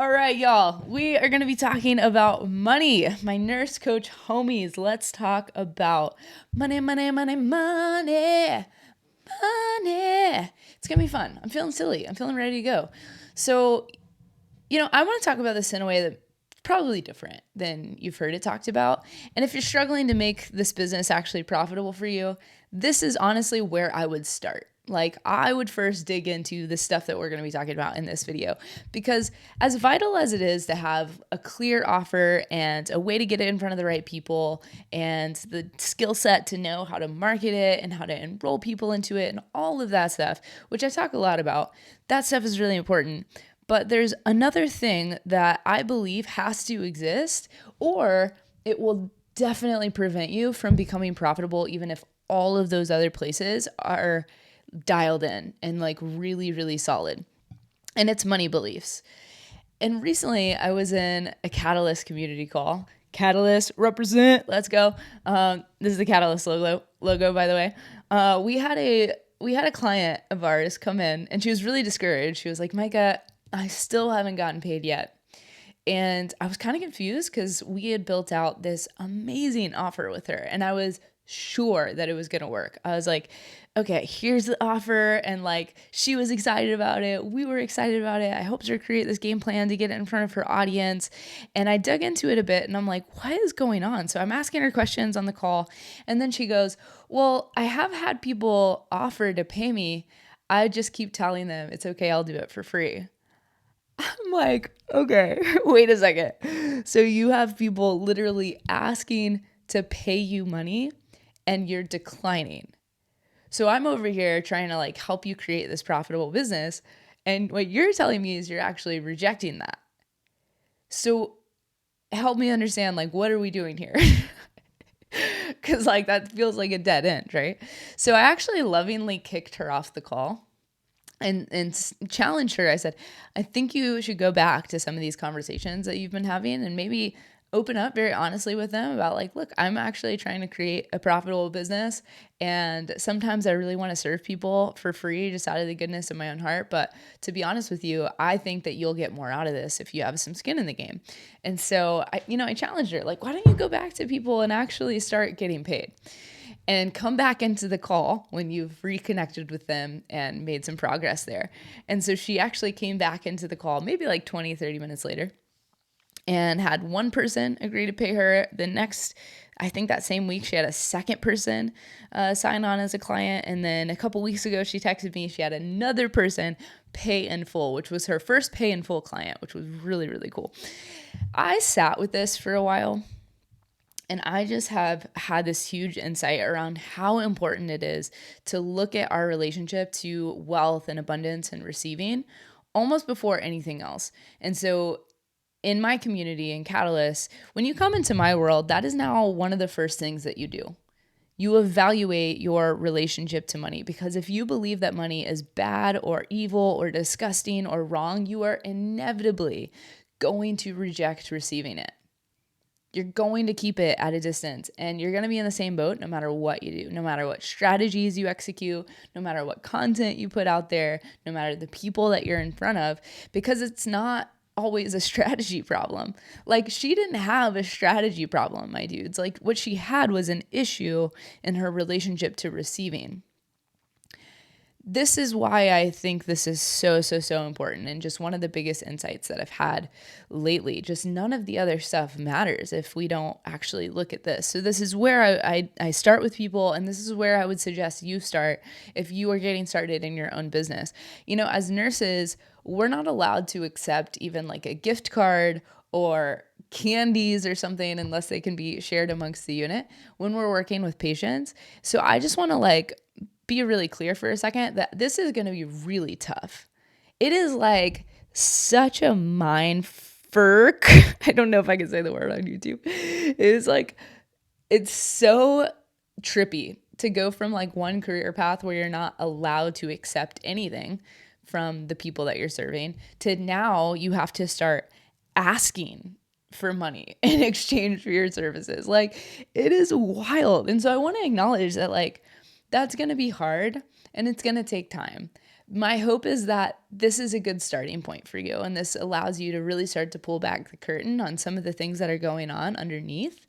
All right, y'all. We are going to be talking about money. My nurse coach homies, let's talk about money, money, money, money, money. It's going to be fun. I'm feeling silly. I'm feeling ready to go. So, I want to talk about this in a way that's probably different than you've heard it talked about. And if you're struggling to make this business actually profitable for you, this is honestly where I would start. Like, I would first dig into the stuff that we're going to be talking about in this video, because as vital as it is to have a clear offer and a way to get it in front of the right people and the skill set to know how to market it and how to enroll people into it and all of that stuff, which I talk a lot about, that stuff is really important. But there's another thing that I believe has to exist, or it will definitely prevent you from becoming profitable, even if all of those other places are dialed in and like really, really solid. And it's money beliefs. And recently I was in a Catalyst community call. Catalyst represent, let's go. This is the Catalyst logo, by the way. We had a client of ours come in and she was really discouraged. She was like, Micah, I still haven't gotten paid yet. And I was kind of confused because we had built out this amazing offer with her and I was sure that it was going to work. I was like, okay, here's the offer. And like, she was excited about it. We were excited about it. I helped her create this game plan to get it in front of her audience. And I dug into it a bit and I'm like, what is going on? So I'm asking her questions on the call. And then she goes, well, I have had people offer to pay me. I just keep telling them it's okay. I'll do it for free. I'm like, okay, wait a second. So you have people literally asking to pay you money and you're declining. So I'm over here trying to like help you create this profitable business. And what you're telling me is you're actually rejecting that. So help me understand, like, what are we doing here? Because like that feels like a dead end, right? So I actually lovingly kicked her off the call and challenged her. I said, I think you should go back to some of these conversations that you've been having and maybe open up very honestly with them about like, look, I'm actually trying to create a profitable business. And sometimes I really want to serve people for free, just out of the goodness of my own heart. But to be honest with you, I think that you'll get more out of this if you have some skin in the game. And so I challenged her, like, why don't you go back to people and actually start getting paid? And come back into the call when you've reconnected with them and made some progress there. And so she actually came back into the call maybe like 20, 30 minutes later and had one person agree to pay her. The next, I think that same week, she had a second person sign on as a client. And then a couple weeks ago, she texted me, she had another person pay in full, which was her first pay in full client, which was really, really cool. I sat with this for a while. And I just have had this huge insight around how important it is to look at our relationship to wealth and abundance and receiving almost before anything else. And so in my community in Catalyst, when you come into my world, that is now one of the first things that you do. You evaluate your relationship to money, because if you believe that money is bad or evil or disgusting or wrong, you are inevitably going to reject receiving it. You're going to keep it at a distance and you're going to be in the same boat no matter what you do, no matter what strategies you execute, no matter what content you put out there, no matter the people that you're in front of, because it's not always a strategy problem. Like, she didn't have a strategy problem, my dudes. Like, what she had was an issue in her relationship to receiving. This is why I think this is so important, and just one of the biggest insights that I've had lately. Just none of the other stuff matters if we don't actually look at this. So this is where I start with people, and this is where I would suggest you start if you are getting started in your own business. As nurses, we're not allowed to accept even like a gift card or candies or something unless they can be shared amongst the unit when we're working with patients. So I just want to be really clear for a second that this is going to be really tough. It is like such a mind furk. I don't know if I can say the word on YouTube. It's so trippy to go from like one career path where you're not allowed to accept anything from the people that you're serving to now you have to start asking for money in exchange for your services. Like, it is wild. And so I want to acknowledge that that's going to be hard and it's going to take time. my hope is that this is a good starting point for you, and this allows you to really start to pull back the curtain on some of the things that are going on underneath,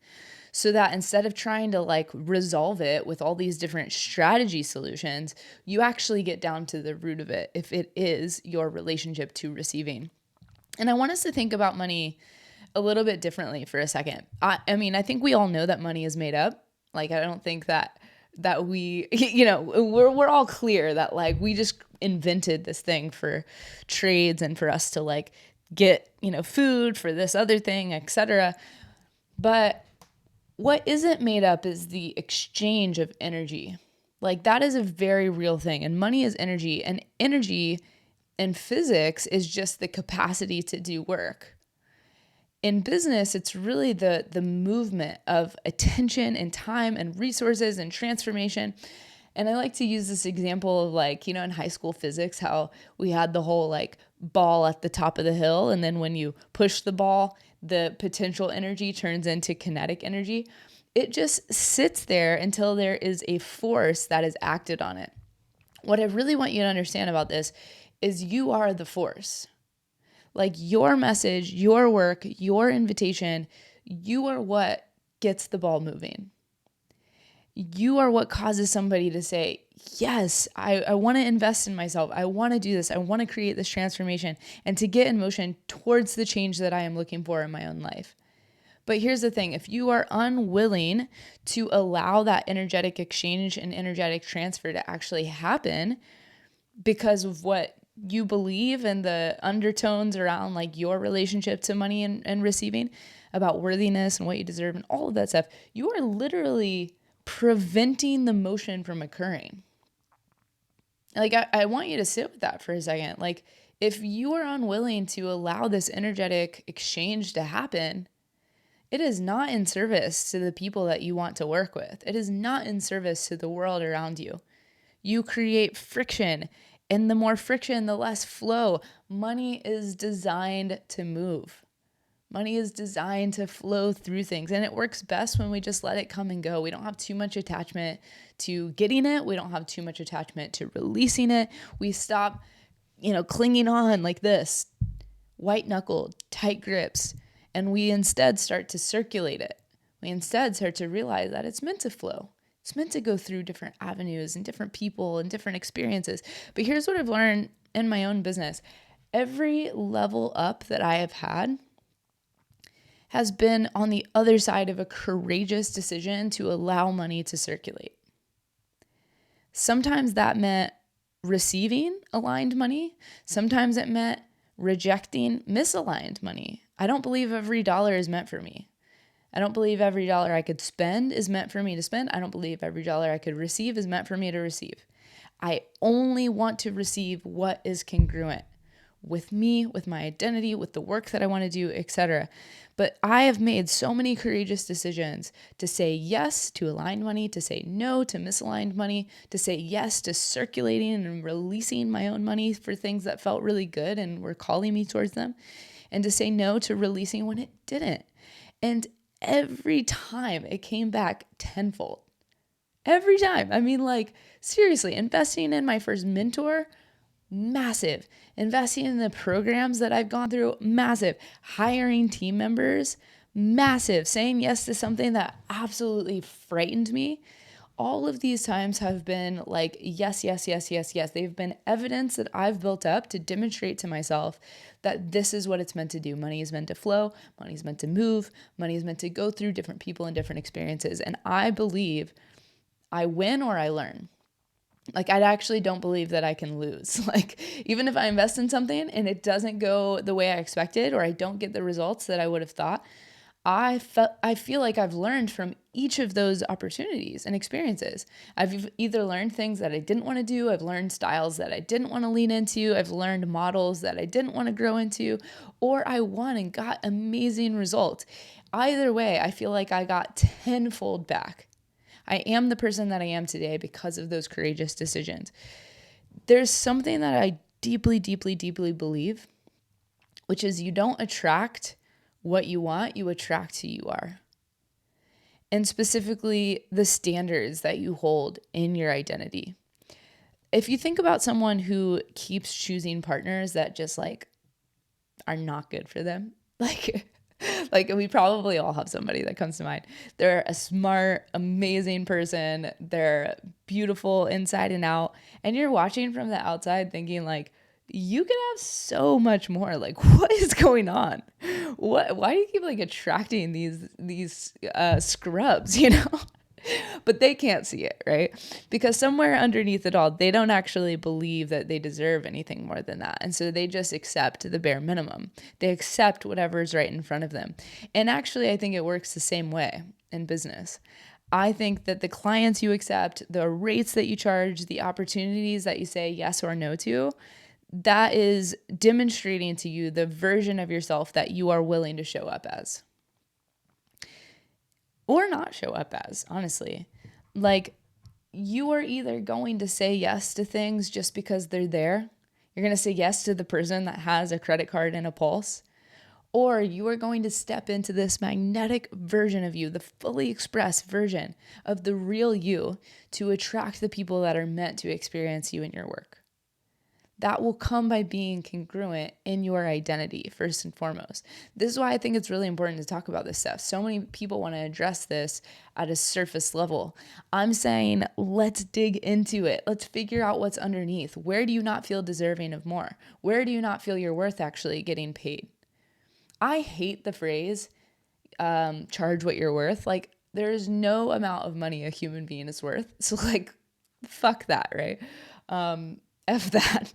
so that instead of trying to like resolve it with all these different strategy solutions, you actually get down to the root of it if it is your relationship to receiving. And I want us to think about money a little bit differently for a second. I mean, I think we all know that money is made up. Like, I don't think that we, we're all clear that like we just invented this thing for trades and for us to like get, food for this other thing, etc. But what isn't made up is the exchange of energy. Like, that is a very real thing. And money is energy. And energy in physics is just the capacity to do work. In business, it's really the movement of attention and time and resources and transformation. And I like to use this example of like, in high school physics, how we had the whole like ball at the top of the hill. And then when you push the ball, the potential energy turns into kinetic energy. It just sits there until there is a force that is acted on it. What I really want you to understand about this is you are the force. Like, your message, your work, your invitation, you are what gets the ball moving. You are what causes somebody to say, yes, I want to invest in myself. I want to do this. I want to create this transformation and to get in motion towards the change that I am looking for in my own life. But here's the thing. If you are unwilling to allow that energetic exchange and energetic transfer to actually happen because of what you believe and the undertones around like your relationship to money and receiving, about worthiness and what you deserve and all of that stuff, you are literally preventing the motion from occurring. Like, I want you to sit with that for a second. Like, if you are unwilling to allow this energetic exchange to happen, it is not in service to the people that you want to work with. It is not in service to the world around you. You create friction, and the more friction, the less flow. Money is designed to move. Money is designed to flow through things, and it works best when we just let it come and go. We don't have too much attachment to getting it. We don't have too much attachment to releasing it. We stop, clinging on like this, white knuckled, tight grips, and we instead start to circulate it. We instead start to realize that it's meant to flow. It's meant to go through different avenues and different people and different experiences. But here's what I've learned in my own business. Every level up that I have had has been on the other side of a courageous decision to allow money to circulate. Sometimes that meant receiving aligned money. Sometimes it meant rejecting misaligned money. I don't believe every dollar is meant for me. I don't believe every dollar I could spend is meant for me to spend. I don't believe every dollar I could receive is meant for me to receive. I only want to receive what is congruent with me, with my identity, with the work that I want to do, etc. But I have made so many courageous decisions to say yes to aligned money, to say no to misaligned money, to say yes to circulating and releasing my own money for things that felt really good and were calling me towards them, and to say no to releasing when it didn't. And every time it came back tenfold. Every time. I mean, like, seriously, investing in my first mentor, massive. Investing in the programs that I've gone through, massive. Hiring team members, massive. Saying yes to something that absolutely frightened me. All of these times have been like, yes, yes, yes, yes, yes. They've been evidence that I've built up to demonstrate to myself that this is what it's meant to do. Money is meant to flow. Money is meant to move. Money is meant to go through different people and different experiences. And I believe I win or I learn. Like, I actually don't believe that I can lose. Like, even if I invest in something and it doesn't go the way I expected, or I don't get the results that I would have thought, I feel like I've learned from each of those opportunities and experiences. I've either learned things that I didn't want to do. I've learned styles that I didn't want to lean into. I've learned models that I didn't want to grow into, or I won and got amazing results. Either way, I feel like I got tenfold back. I am the person that I am today because of those courageous decisions. There's something that I deeply, deeply, deeply believe, which is you don't attract what you want, you attract who you are. And specifically the standards that you hold in your identity. if you think about someone who keeps choosing partners that just like are not good for them, like we probably all have somebody that comes to mind. They're a smart, amazing person. They're beautiful inside and out. And you're watching from the outside thinking like, you could have so much more. Like, what is going on? Why do you keep like attracting these scrubs, you know? But they can't see it, right? Because somewhere underneath it all, they don't actually believe that they deserve anything more than that. And so they just accept the bare minimum. They accept whatever's right in front of them. And actually, I think it works the same way in business. I think that the clients you accept, the rates that you charge, the opportunities that you say yes or no to, that is demonstrating to you the version of yourself that you are willing to show up as. Or not show up as, honestly. Like, you are either going to say yes to things just because they're there. You're going to say yes to the person that has a credit card and a pulse. Or you are going to step into this magnetic version of you, the fully expressed version of the real you, to attract the people that are meant to experience you in your work. That will come by being congruent in your identity, first and foremost. This is why I think it's really important to talk about this stuff. So many people want to address this at a surface level. I'm saying, let's dig into it. Let's figure out what's underneath. Where do you not feel deserving of more? Where do you not feel your worth actually getting paid? I hate the phrase, charge what you're worth. Like, there's no amount of money a human being is worth. So, like, fuck that, right? F that.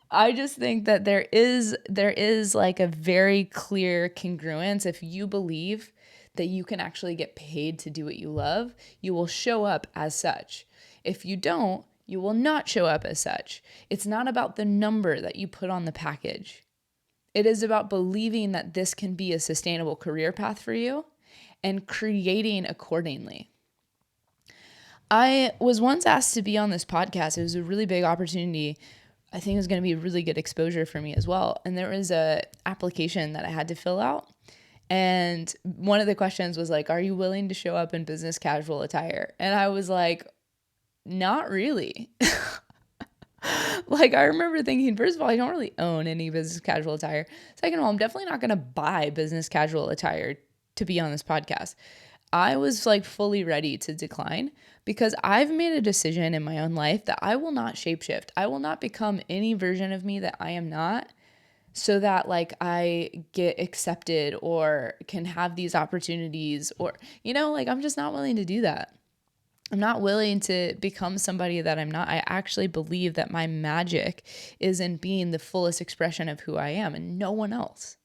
I just think that there is like a very clear congruence. If you believe that you can actually get paid to do what you love, you will show up as such. If you don't, you will not show up as such. It's not about the number that you put on the package. It is about believing that this can be a sustainable career path for you and creating accordingly. I was once asked to be on this podcast. It was a really big opportunity. I think it was going to be really good exposure for me as well. And there was a application that I had to fill out. And one of the questions was like, are you willing to show up in business casual attire? And I was like, not really. Like, I remember thinking, first of all, I don't really own any business casual attire. Second of all, I'm definitely not going to buy business casual attire to be on this podcast. I was like fully ready to decline because I've made a decision in my own life that I will not shapeshift. I will not become any version of me that I am not so that like I get accepted or can have these opportunities or, you know, like I'm just not willing to do that. I'm not willing to become somebody that I'm not. I actually believe that my magic is in being the fullest expression of who I am and no one else.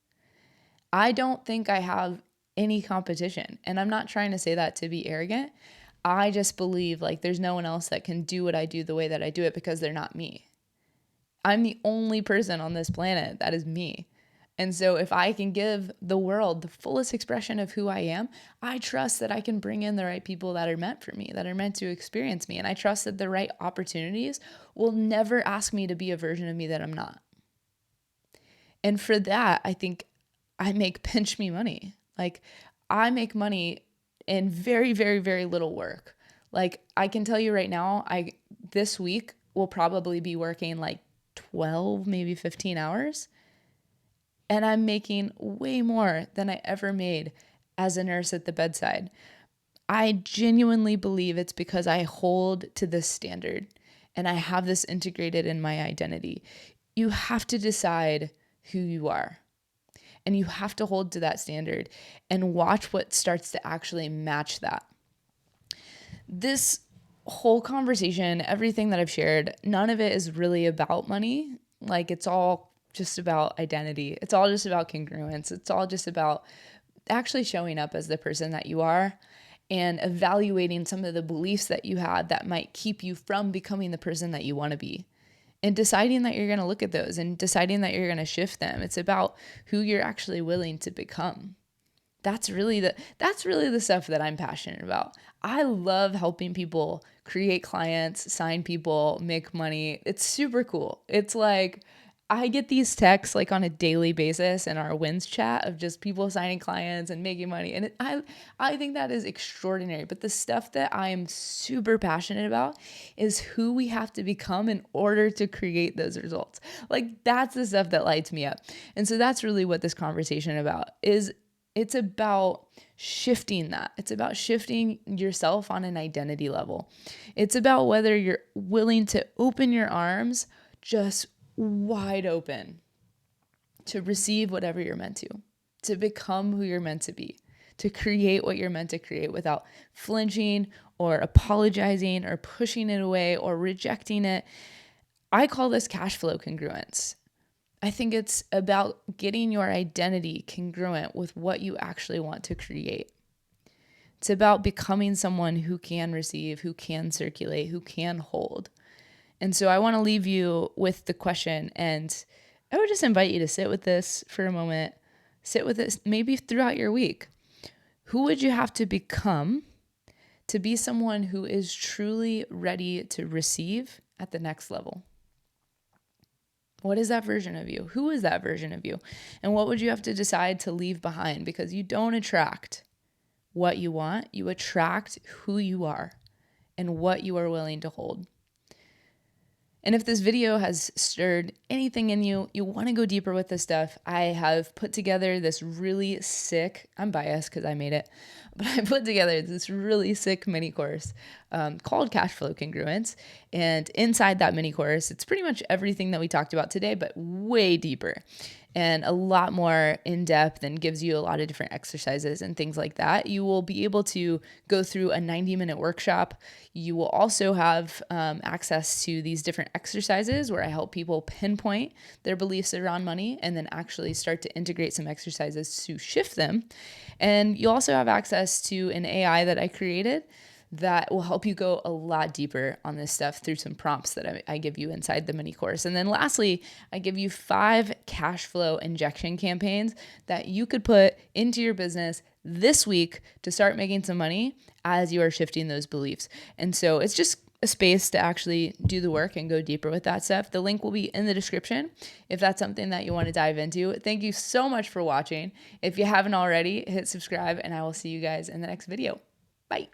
I don't think I have any competition. And I'm not trying to say that to be arrogant. I just believe like there's no one else that can do what I do the way that I do it because they're not me. I'm the only person on this planet that is me. And so if I can give the world the fullest expression of who I am, I trust that I can bring in the right people that are meant for me, that are meant to experience me. And I trust that the right opportunities will never ask me to be a version of me that I'm not. And for that, I think I make pinch me money. Like I make money in very, very, very little work. Like I can tell you right now, this week will probably be working like 12, maybe 15 hours. And I'm making way more than I ever made as a nurse at the bedside. I genuinely believe it's because I hold to this standard and I have this integrated in my identity. You have to decide who you are. And you have to hold to that standard and watch what starts to actually match that. This whole conversation, everything that I've shared, none of it is really about money. Like it's all just about identity. It's all just about congruence. It's all just about actually showing up as the person that you are and evaluating some of the beliefs that you had that might keep you from becoming the person that you want to be. And deciding that you're going to look at those and deciding that you're going to shift them. It's about who you're actually willing to become. That's really the stuff that I'm passionate about. I love helping people create clients, sign people, make money. It's super cool. It's like I get these texts like on a daily basis in our wins chat of just people signing clients and making money. And I think that is extraordinary. But the stuff that I am super passionate about is who we have to become in order to create those results. Like that's the stuff that lights me up. And so that's really what this conversation about is. It's about shifting that. It's about shifting yourself on an identity level. It's about whether you're willing to open your arms just wide open to receive whatever you're meant to become who you're meant to be, to create what you're meant to create without flinching or apologizing or pushing it away or rejecting it. I call this cash flow congruence. I think it's about getting your identity congruent with what you actually want to create. It's about becoming someone who can receive, who can circulate, who can hold. And so I want to leave you with the question, and I would just invite you to sit with this for a moment, sit with this maybe throughout your week. Who would you have to become to be someone who is truly ready to receive at the next level? What is that version of you? Who is that version of you? And what would you have to decide to leave behind? Because you don't attract what you want, you attract who you are and what you are willing to hold. And if this video has stirred anything in you, you want to go deeper with this stuff, I have put together this really sick, I'm biased because I made it, but I put together this really sick mini course called Cash Flow Congruence. And inside that mini course, it's pretty much everything that we talked about today, but way deeper and a lot more in depth, and gives you a lot of different exercises and things like that. You will be able to go through a 90-minute workshop. You will also have access to these different exercises where I help people pinpoint their beliefs around money and then actually start to integrate some exercises to shift them. And you also have access to an AI that I created that will help you go a lot deeper on this stuff through some prompts that I give you inside the mini course. And then lastly, I give you 5 cash flow injection campaigns that you could put into your business this week to start making some money as you are shifting those beliefs. And so it's just a space to actually do the work and go deeper with that stuff. The link will be in the description if that's something that you want to dive into. Thank you so much for watching. If you haven't already, hit subscribe, and I will see you guys in the next video. Bye.